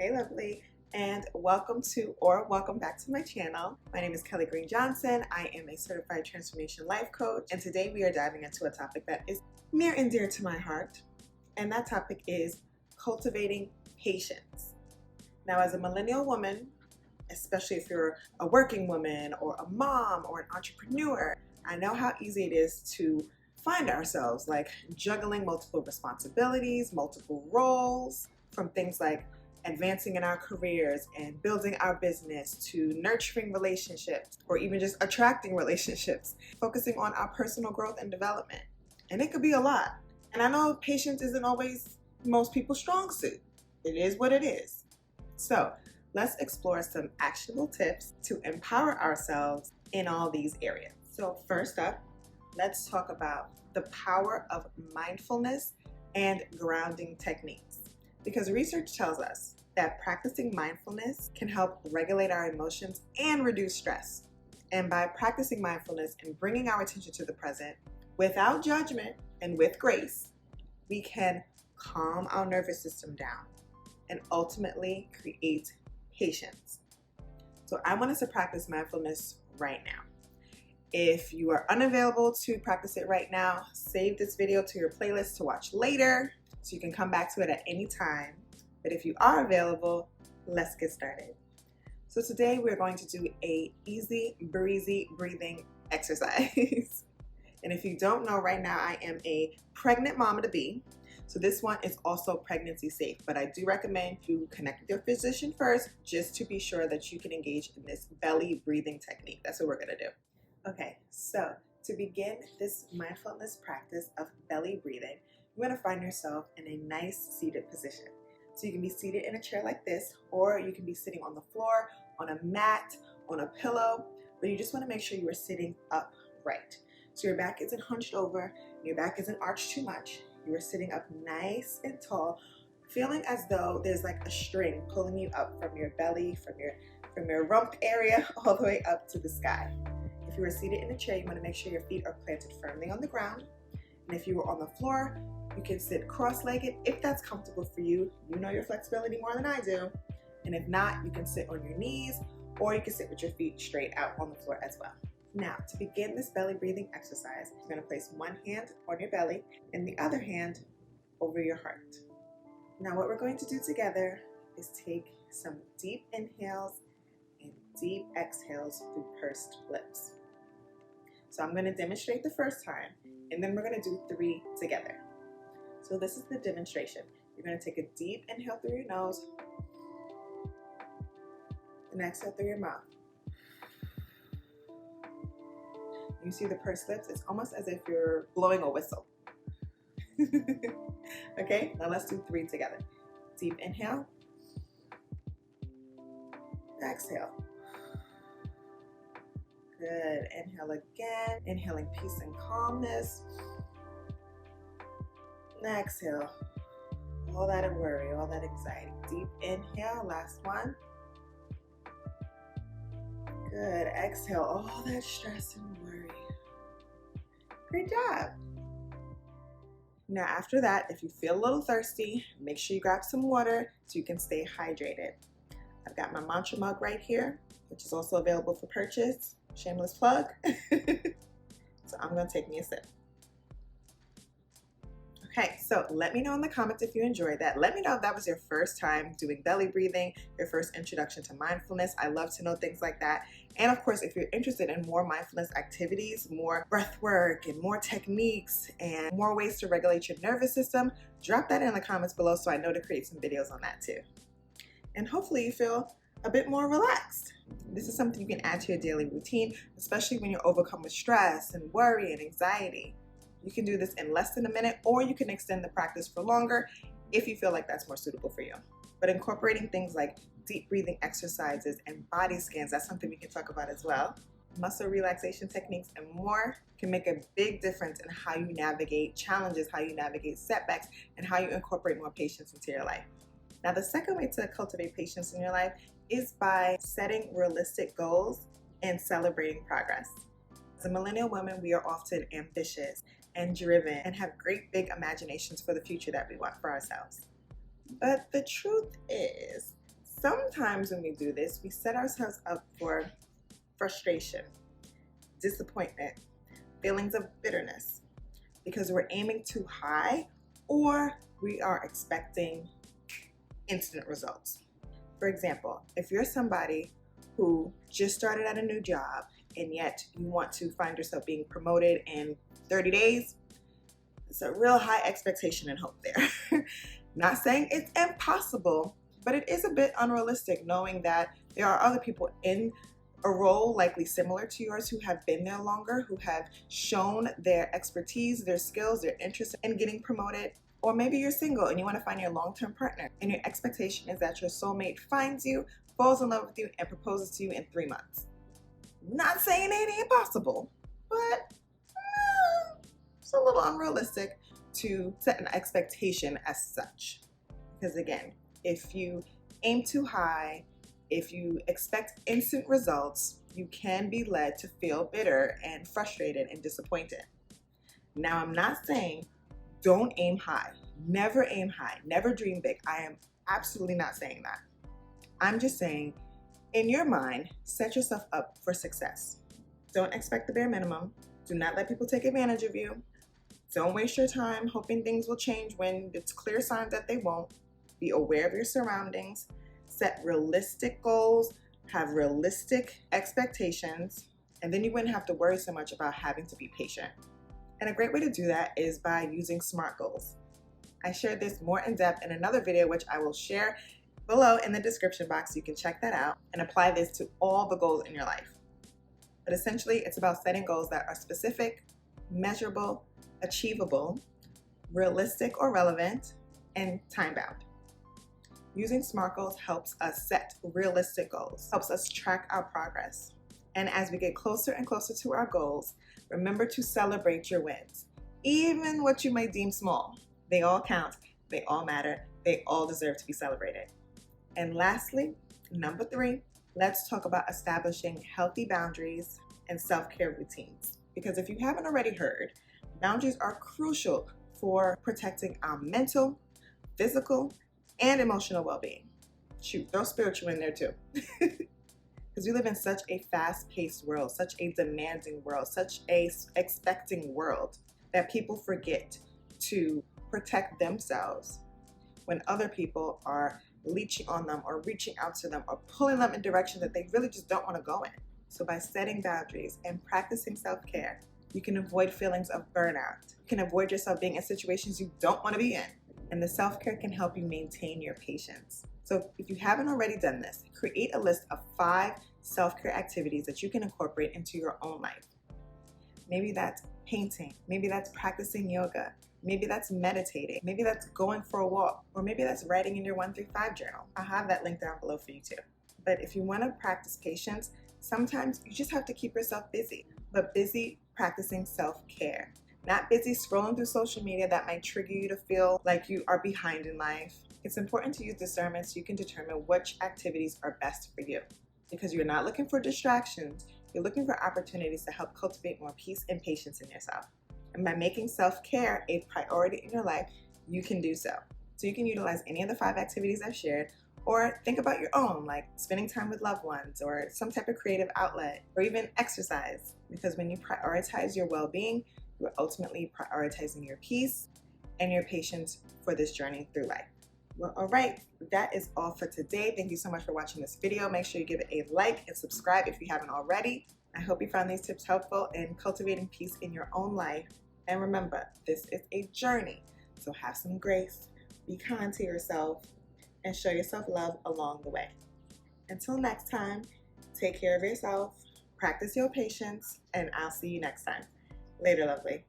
Hey, lovely, and welcome back to my channel. My name is Kelley Green Johnson. I am a certified transformation life coach, and today we are diving into a topic that is near and dear to my heart, and that topic is cultivating patience. Now, as a millennial woman, especially if you're a working woman or a mom or an entrepreneur, I know how easy it is to find ourselves like juggling multiple responsibilities, multiple roles, from things like advancing in our careers and building our business to nurturing relationships or even just attracting relationships, focusing on our personal growth and development. And it could be a lot. And I know patience isn't always most people's strong suit. It is what it is. So let's explore some actionable tips to empower ourselves in all these areas. So first up, let's talk about the power of mindfulness and grounding techniques. Because research tells us that practicing mindfulness can help regulate our emotions and reduce stress. And by practicing mindfulness and bringing our attention to the present without judgment and with grace, we can calm our nervous system down and ultimately create patience. So I want us to practice mindfulness right now. If you are unavailable to practice it right now, save this video to your playlist to watch later so you can come back to it at any time. But if you are available, let's get started. So today we're going to do a easy breezy breathing exercise. And if you don't know, right now I am a pregnant mama to be. So this one is also pregnancy safe, but I do recommend you connect with your physician first just to be sure that you can engage in this belly breathing technique. That's what we're gonna do. Okay, so to begin this mindfulness practice of belly breathing, you're gonna find yourself in a nice seated position. So you can be seated in a chair like this, or you can be sitting on the floor, on a mat, on a pillow, but you just wanna make sure you are sitting upright. So your back isn't hunched over, your back isn't arched too much. You are sitting up nice and tall, feeling as though there's like a string pulling you up from your belly, from your rump area, all the way up to the sky. If you are seated in a chair, you want to make sure your feet are planted firmly on the ground. And if you were on the floor, you can sit cross-legged if that's comfortable for you. You know your flexibility more than I do. And if not, you can sit on your knees, or you can sit with your feet straight out on the floor as well. Now, to begin this belly breathing exercise, you're going to place one hand on your belly and the other hand over your heart. Now, what we're going to do together is take some deep inhales and deep exhales through pursed lips. So I'm going to demonstrate the first time, and then we're going to do 3 together. So this is the demonstration. You're going to take a deep inhale through your nose and exhale through your mouth. You see the pursed lips? It's almost as if you're blowing a whistle. Okay, now let's do 3 together. Deep inhale. Exhale. Good. Inhale again. Inhaling peace and calmness. And exhale. All that worry, all that anxiety. Deep inhale. Last one. Good. Exhale. All that stress and worry. Great job. Now after that, if you feel a little thirsty, make sure you grab some water so you can stay hydrated. I've got my mantra mug right here, which is also available for purchase. Shameless plug. So I'm going to take me a sip. Okay, so let me know in the comments if you enjoyed that. Let me know if that was your first time doing belly breathing, your first introduction to mindfulness. I love to know things like that. And of course, if you're interested in more mindfulness activities, more breath work and more techniques and more ways to regulate your nervous system, drop that in the comments below so I know to create some videos on that too. And hopefully you feel a bit more relaxed. This is something you can add to your daily routine, especially when you're overcome with stress and worry and anxiety. You can do this in less than a minute, or you can extend the practice for longer if you feel like that's more suitable for you. But incorporating things like deep breathing exercises and body scans, that's something we can talk about as well. Muscle relaxation techniques and more can make a big difference in how you navigate challenges, how you navigate setbacks, and how you incorporate more patience into your life. Now, the second way to cultivate patience in your life is by setting realistic goals and celebrating progress. As a millennial woman, we are often ambitious and driven and have great big imaginations for the future that we want for ourselves. But the truth is sometimes when we do this, we set ourselves up for frustration, disappointment, feelings of bitterness, because we're aiming too high or we are expecting instant results. For example, if you're somebody who just started at a new job and yet you want to find yourself being promoted in 30 days, it's a real high expectation and hope there. Not saying it's impossible, but it is a bit unrealistic knowing that there are other people in a role likely similar to yours who have been there longer, who have shown their expertise, their skills, their interest in getting promoted. Or maybe you're single and you want to find your long-term partner, and your expectation is that your soulmate finds you, falls in love with you, and proposes to you in 3 months. Not saying it ain't possible, but it's a little unrealistic to set an expectation as such. Because again, if you aim too high, if you expect instant results, you can be led to feel bitter and frustrated and disappointed. Now, I'm not saying don't aim high. Never aim high. Never dream big. I am absolutely not saying that. I'm just saying, in your mind, set yourself up for success. Don't expect the bare minimum. Do not let people take advantage of you. Don't waste your time hoping things will change when it's clear signs that they won't. Be aware of your surroundings. Set realistic goals. Have realistic expectations. And then you wouldn't have to worry so much about having to be patient. And a great way to do that is by using SMART goals. I shared this more in depth in another video, which I will share below in the description box. You can check that out and apply this to all the goals in your life. But essentially, it's about setting goals that are specific, measurable, achievable, realistic or relevant, and time-bound. Using SMART goals helps us set realistic goals, helps us track our progress. And as we get closer and closer to our goals, remember to celebrate your wins. Even what you might deem small, they all count, they all matter, they all deserve to be celebrated. And lastly, number 3, let's talk about establishing healthy boundaries and self-care routines. Because if you haven't already heard, boundaries are crucial for protecting our mental, physical, and emotional well-being. Shoot, throw spiritual in there too. Because we live in such a fast-paced world, such a demanding world, such a expecting world that people forget to protect themselves when other people are leeching on them or reaching out to them or pulling them in directions that they really just don't want to go in. So by setting boundaries and practicing self-care, you can avoid feelings of burnout. You can avoid yourself being in situations you don't want to be in. And the self-care can help you maintain your patience. So if you haven't already done this, create a list of 5 self-care activities that you can incorporate into your own life. Maybe that's painting. Maybe that's practicing yoga. Maybe that's meditating. Maybe that's going for a walk. Or maybe that's writing in your 1-3-5 journal. I'll have that link down below for you too. But if you want to practice patience, sometimes you just have to keep yourself busy. But busy practicing self-care. Not busy scrolling through social media that might trigger you to feel like you are behind in life. It's important to use discernment so you can determine which activities are best for you. Because you're not looking for distractions, you're looking for opportunities to help cultivate more peace and patience in yourself. And by making self-care a priority in your life, you can do so. So you can utilize any of the 5 activities I've shared, or think about your own, like spending time with loved ones, or some type of creative outlet, or even exercise. Because when you prioritize your well-being, you're ultimately prioritizing your peace and your patience for this journey through life. Well, all right, that is all for today. Thank you so much for watching this video. Make sure you give it a like and subscribe if you haven't already. I hope you found these tips helpful in cultivating peace in your own life. And remember, this is a journey, so have some grace, be kind to yourself, and show yourself love along the way. Until next time, take care of yourself, practice your patience, and I'll see you next time. Later, lovely.